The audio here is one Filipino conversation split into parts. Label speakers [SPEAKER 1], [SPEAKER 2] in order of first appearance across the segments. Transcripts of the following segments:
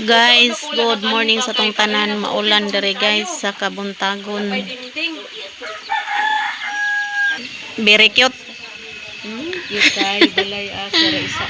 [SPEAKER 1] Guys, good morning sa tong tanan. Maulan dere guys sa Kabuntagon. Very cute.
[SPEAKER 2] Yutay, balay sara isa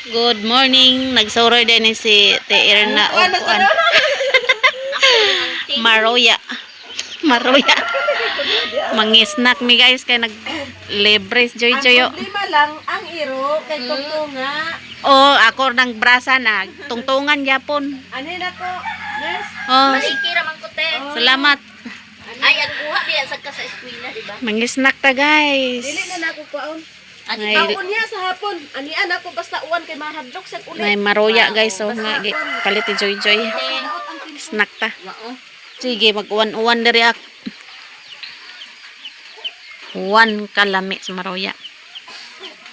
[SPEAKER 1] Good morning. Nagsoroy din ni si Te Erna o kuan. Maroya. Maroya. Mangisnak mi guys kay nag libres joy joyo.
[SPEAKER 2] Ang problema lang ang iro kay tungtunga.
[SPEAKER 1] Oh, ako nang brasa na tungtungan yapon.
[SPEAKER 2] Ano na ko? Nurse?
[SPEAKER 1] Oh,
[SPEAKER 3] Malikira man ko te.
[SPEAKER 1] salamat.
[SPEAKER 3] Ay, ang kuha diya sa ka sa eskwela, di ba?
[SPEAKER 1] Mangisnak ta guys.
[SPEAKER 2] Dili na nako kuaon.
[SPEAKER 1] Ay,
[SPEAKER 2] Kaon niya sa hapon. Anian ako basta uwan kay mahadlok sa ulit.
[SPEAKER 1] may maroya guys, so nga palit joy joy. Snack ta.
[SPEAKER 3] Mao.
[SPEAKER 1] Sige, mag-uwan-uwan diri ak. Uwan kalami sa maroya.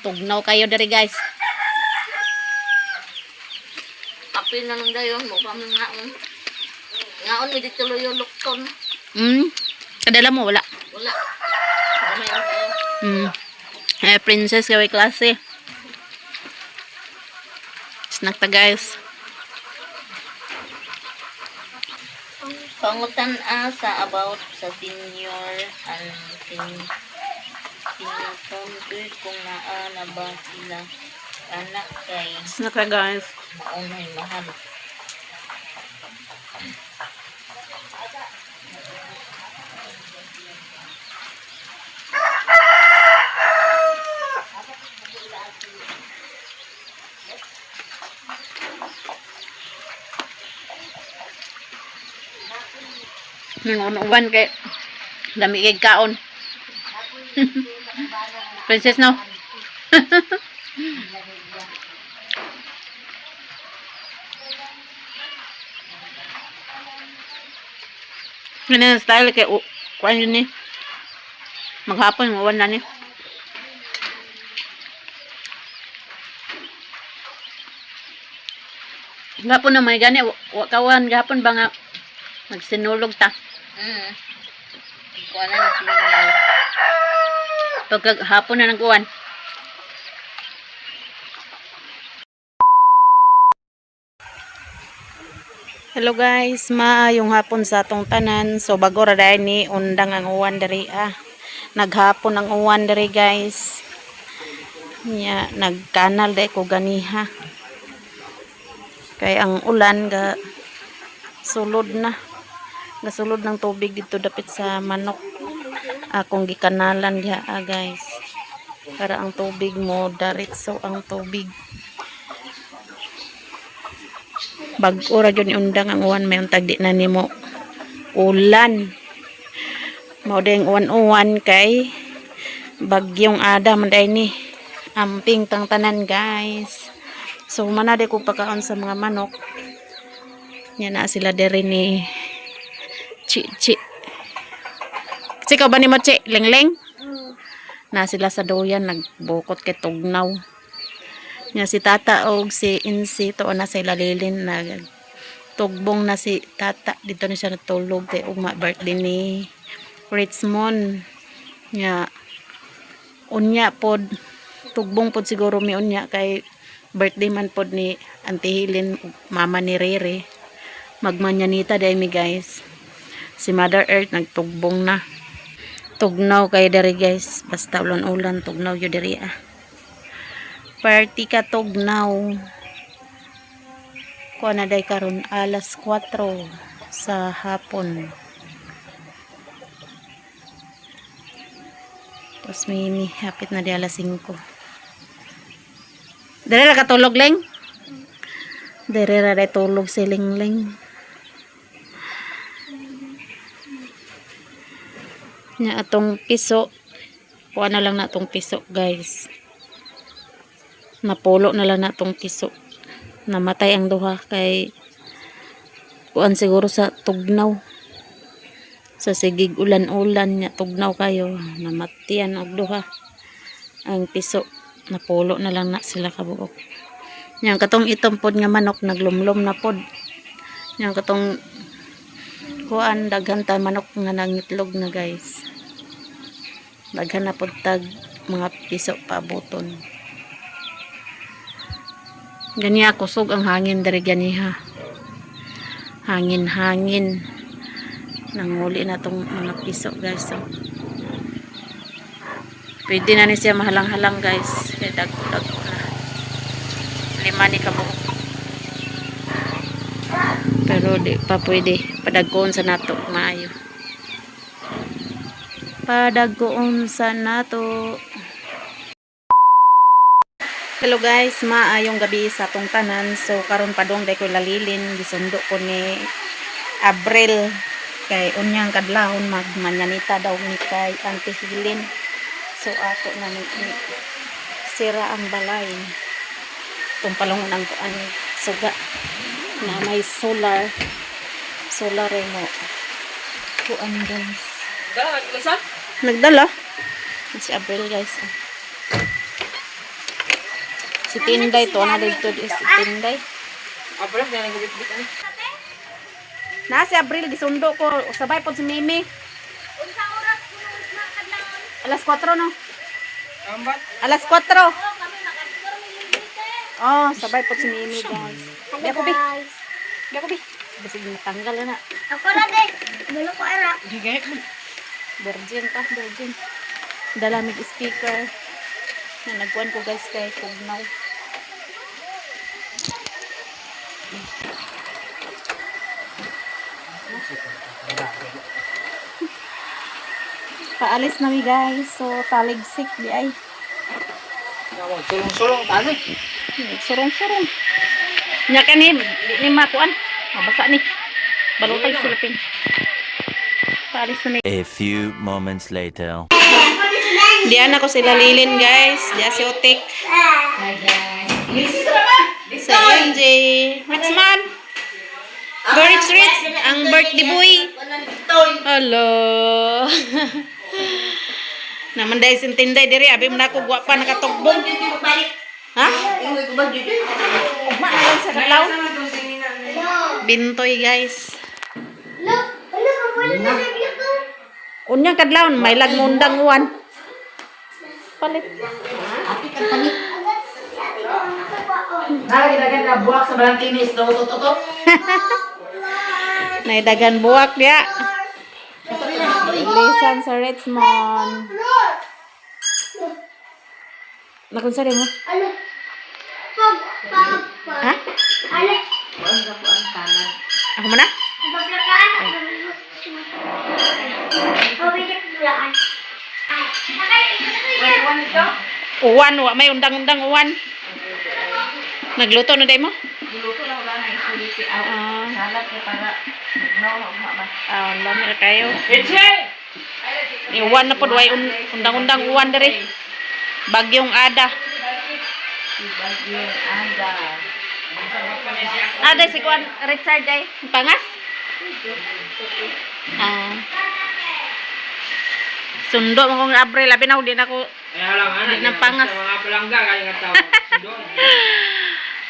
[SPEAKER 1] Tugnaw kayo diri guys.
[SPEAKER 3] Kapil na nang dayon mo pa man ngaon. Ngaon mi dito loyo lukton.
[SPEAKER 1] Kadala mo wala.
[SPEAKER 3] Wala. Gamay lang kayo.
[SPEAKER 1] Princess kaway klase. Snack ta guys.
[SPEAKER 3] Pangutan sa about sa senior and senior country kung naa na ba sila anak kay
[SPEAKER 1] Snack ta guys.
[SPEAKER 3] maunay mahal.
[SPEAKER 1] Uwan kay dami kay kaon. Princess no. Ganyan ang style kay kuan yun ni. Maghapon uwan na ni. Gapon na may gani kawan gapon ba nga magsinulog ta.
[SPEAKER 3] Kuha na senior.
[SPEAKER 1] Pagka hapon na nagkuhan. Hello guys, maayong hapon sa atong tanan. So bago ra dai ni undang ang uwan diri Naghapon ang uwan diri guys. Nya nagkanal dai ko ganiha. Kay ang ulan ga sulod na. Gasulod ng tubig dito dapit sa manok. Akong gikanalan diha guys. Para ang tubig mo diretso ang tubig. Bag-o ra gyud undang ang uwan may untag di na nimo ulan. Mao ding uwan-uwan kay bagyong Ada man day ni. Amping tang tanan guys. So mana di ko pagkaon sa mga manok. Nya na sila diri ni Chi. Sikaw ba ni mo Chi? Leng-leng? Na sila sa doyan nagbukot kay tugnaw. Nya si tata og si Insi to na sila lilin na tugbong na si tata dito ni siya natulog kay ugma birthday ni Richmond. Nya unya pod tugbong pod siguro mi unya kay birthday man pod ni Auntie Helen mama ni Rere. Magmanyanita day mi guys. Si Mother Earth nagtugbong na. Tugnaw kay diri guys. Basta ulan-ulan tugnaw yo diri Party ka tugnaw. Kuha na day karon alas 4 sa hapon. Tapos may hapit na di alas 5. Dere ra katulog leng? Dere ra day tulog si Ling. Nya atong piso kuha na lang na atong piso guys. Napulo na lang na atong piso. Namatay ang duha kay kuan siguro sa tugnaw. Sa sigig ulan-ulan nya tugnaw kayo. Namatian og duha. Ang piso napulo na lang na sila kabuok. Nya katong itong pod nga manok naglumlom na pod. Nya katong kuan daghan ta manok nga nangitlog na guys. Daghan na pod tag mga piso paaboton. Ganiya kusog ang hangin dari ganiha. Hangin-hangin. Nanguli na tong mga piso guys. So, pwede na ni siya mahalang-halang guys. Kaya dagko-dagko na. 5 ni kabuok. Pero di pa pwede. Padagkoon sa nato. Maayo. Padagkoon sa nato. Hello guys, maayong gabi sa atong tanan. So karon padong day ko lalilin, gisundo ko ni Abril kay unyang kadlawon magmanyanita daw ni kay Auntie Hilin. So ato na ni sira ang balay. Itong palungon ang kuan suga na may solar remote. Kuan guys. Nagdala? Si Abril guys. Si Tinday to na dito is si Tinday.
[SPEAKER 2] Abra na nagubit-bit ani.
[SPEAKER 1] Na si Abril gisundo ko sabay pod si Mimi.
[SPEAKER 2] Unsa oras kuno na kadlawon?
[SPEAKER 1] Alas 4 no.
[SPEAKER 2] Ambat.
[SPEAKER 1] Alas 4.
[SPEAKER 2] Kami nakadurmi.
[SPEAKER 1] Oh, sabay pod si Mimi guys. Di ako bi. Di ako bi. Basta natanggal na.
[SPEAKER 2] Ako ra de. Dulo ko ara.
[SPEAKER 1] Gigayat mo. Virgin pa, virgin. Dalamig speaker. Na nagkuhan ko guys kay Kugnaw. Paalis na mi guys. So taligsik di ay.
[SPEAKER 2] Sulong-sulong tani.
[SPEAKER 1] Surong-surong. Nya kani di makuan. Mabasa ni. Balutay silapin. Paalis na mi.
[SPEAKER 4] A few moments later.
[SPEAKER 1] Diyan ako sila lilin guys. Diyan si Otik. Sa MJ. Rich man. Rich Rich. Ang birthday boy. Hello. Naman dahil sintinday diri. Abi mo na ako guwapa nakatugbong. Ha? Ugma na lang sa dalaw. Bintoy guys. Unyang kadlawon may lagmundang uwan. Palit.
[SPEAKER 2] Nagdagan na buwak sa Balantinis do to.
[SPEAKER 1] Naidagan buwak dia. Lisan sa Richmond. Nakunsa rin mo? Ha? Ako muna? Uwan, may undang-undang uwan. Nagluto na day mo?
[SPEAKER 3] Niluto lang wala na isuliti out.
[SPEAKER 1] Ah,
[SPEAKER 3] Salat kay para magnaw ba.
[SPEAKER 1] lami na kayo. Uwan na po, way undang-undang uwan diri. Bagyong Ada.
[SPEAKER 3] Bagyong Ada.
[SPEAKER 1] Ada si Kuan Richard day. Pangas? Ah. Sundo mo kong Abril, labi na di na ko di na pangas.
[SPEAKER 2] Mga palangga kay nga tao.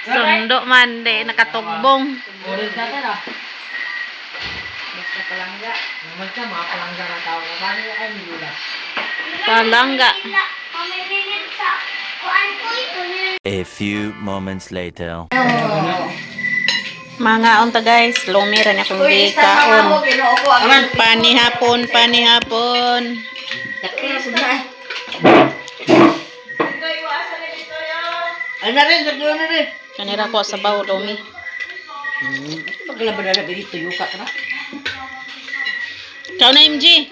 [SPEAKER 1] Sundo man di nakatugbong.
[SPEAKER 2] Oras na tara. Basta palangga. Naman sa mga palangga na tao. Paano ay nila?
[SPEAKER 1] Palangga.
[SPEAKER 4] A few moments later.
[SPEAKER 1] Mga unta guys, lumira na kong gikaon. Pani hapon.
[SPEAKER 2] Ay na rin, sagdo na rin.
[SPEAKER 1] Kanira ko sa bawo lumi.
[SPEAKER 2] Paglaban na dito yuka ka na.
[SPEAKER 1] Ikaw na MG.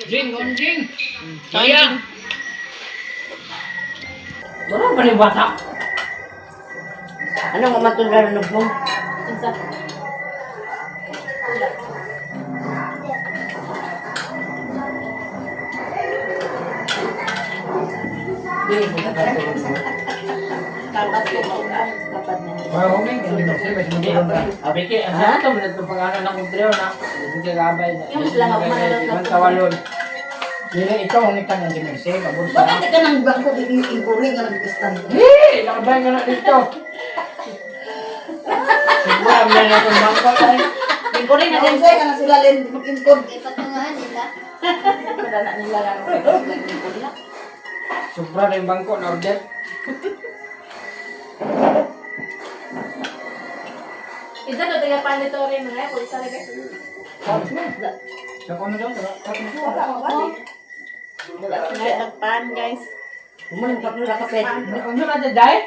[SPEAKER 2] Jing.
[SPEAKER 1] Ikaw Jing.
[SPEAKER 2] Wala ba ni bata? Ano nga matulad ng nubong? Abike, asa to man to pangalan ng kudreo na. Hindi gabay na. Yung lang ako man tawalon. Dili ikaw ang ikan ng dimensi, kabulsa.
[SPEAKER 5] Bakit ka nang bangko iburi nga nag-stand?
[SPEAKER 2] Eh, nakabay nga na dito. Siguro ang yan akong bangko ay.
[SPEAKER 5] Iburi nga din ka na sila len mag-incod.
[SPEAKER 3] Patungahan nila.
[SPEAKER 5] Padana nila lang sila iburi na.
[SPEAKER 2] Sobra na yung bangko na order.
[SPEAKER 5] Isa to taga panditory mga ko isa lagi.
[SPEAKER 2] Sa kono daw, sa
[SPEAKER 1] Ngayon nagpan guys.
[SPEAKER 5] Kumain pa nila kape.
[SPEAKER 2] Ano na dahil?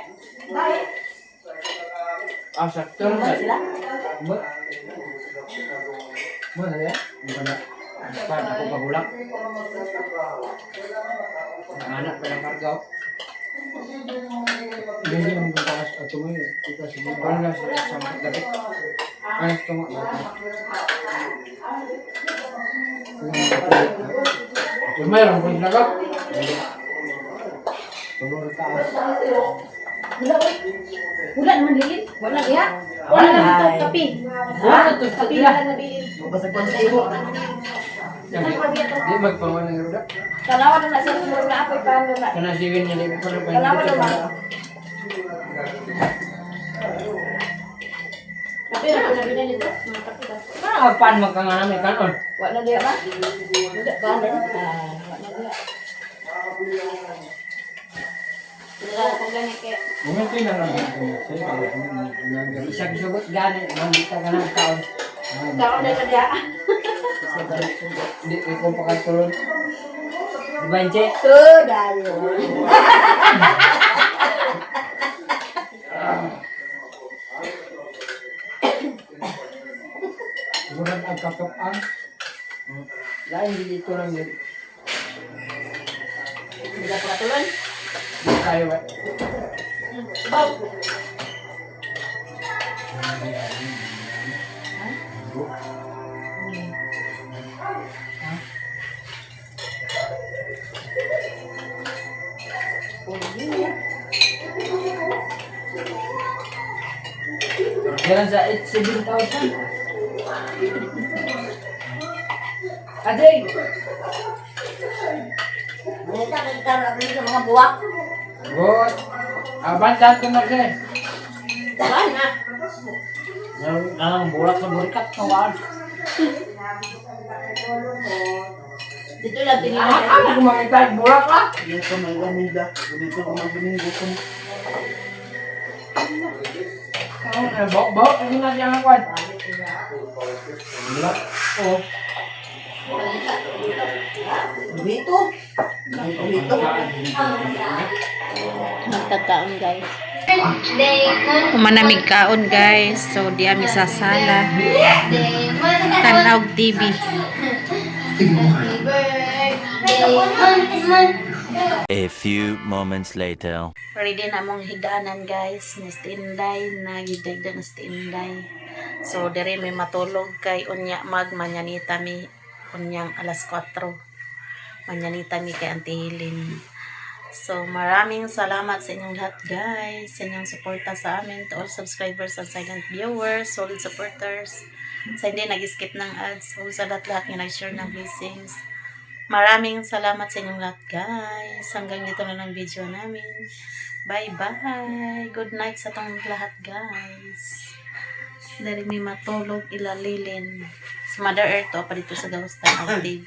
[SPEAKER 2] Ah, sakto na
[SPEAKER 5] Sila?
[SPEAKER 2] Mo na yan? Mo na. Pan ako pagulak. Ang anak pa ng kargaw. Hindi mo bukas at tumoy. Ito si Bibon na sa mga gabi. Ay, ito mo. Mayroon ko na ka? Tulog ka.
[SPEAKER 5] Wala ko. Wala naman ligid. Wala iya. Wala na ito kape.
[SPEAKER 2] Wala to sa
[SPEAKER 5] Kape
[SPEAKER 2] tila.
[SPEAKER 5] lang nabilin. Basag pa sa ibo.
[SPEAKER 2] Di magpawan ng ruda.
[SPEAKER 5] Tanawa na sa muro na apoy pa na.
[SPEAKER 2] Kana siwin niya di ko pa
[SPEAKER 5] Tanawa na ba? Kape na nabilin nito. Mga kape ba?
[SPEAKER 2] Ah, pan magkanga namin kanon.
[SPEAKER 5] Wala dia ba? Wala ba na? Wala dia. Wala ko gani kay.
[SPEAKER 2] Bumiti na lang. Isang sugot gani, mangita ka ng taon.
[SPEAKER 5] Kaon na dia.
[SPEAKER 2] Di ko pa katulog. Diba, Inche?
[SPEAKER 5] So dayo.
[SPEAKER 2] Siguro ang kakapang. Lain dito lang yun.
[SPEAKER 5] Bila ko katulon.
[SPEAKER 2] Di tayo ba?
[SPEAKER 5] Bob.
[SPEAKER 2] Jalan sa 7,000. Adik!
[SPEAKER 5] Kita kita sa mga buwak.
[SPEAKER 2] Good. Abantan ko na siya.
[SPEAKER 5] Bana.
[SPEAKER 2] Ang burak sa burikat ng waan.
[SPEAKER 5] Dito lang
[SPEAKER 2] Ah,
[SPEAKER 5] tinira.
[SPEAKER 2] ano kumakita yung burak lah?
[SPEAKER 5] Dito may ganida. Dito ko magbiningo ko.
[SPEAKER 2] Bok-bok, ini nanti yang kuat. Burak. Oh.
[SPEAKER 5] Dito. Dito.
[SPEAKER 1] Magkakaon guys. Manamig kaon guys. So di ami sa sala. Tanaw TV.
[SPEAKER 4] A few moments later.
[SPEAKER 1] Ready na mong higanan guys. Na standby. Nagidagdag na standby. So dire may matulog kay unya manyanita mi unyang alas 4. Manyanita mi kay Auntie Helen. So, maraming salamat sa inyong lahat guys, sa inyong suporta sa amin, to all subscribers and silent viewers, solid supporters, sa hindi nag-skip ng ads, o sa lahat-lahat nga nag-share ng blessings. Maraming salamat sa inyong lahat guys. Hanggang dito na ng video namin. Bye-bye. Good night sa tong lahat guys. Dari may matulog ilalilin. Sa Mother Earth, o pa dito sa Gawas Tanaw TV.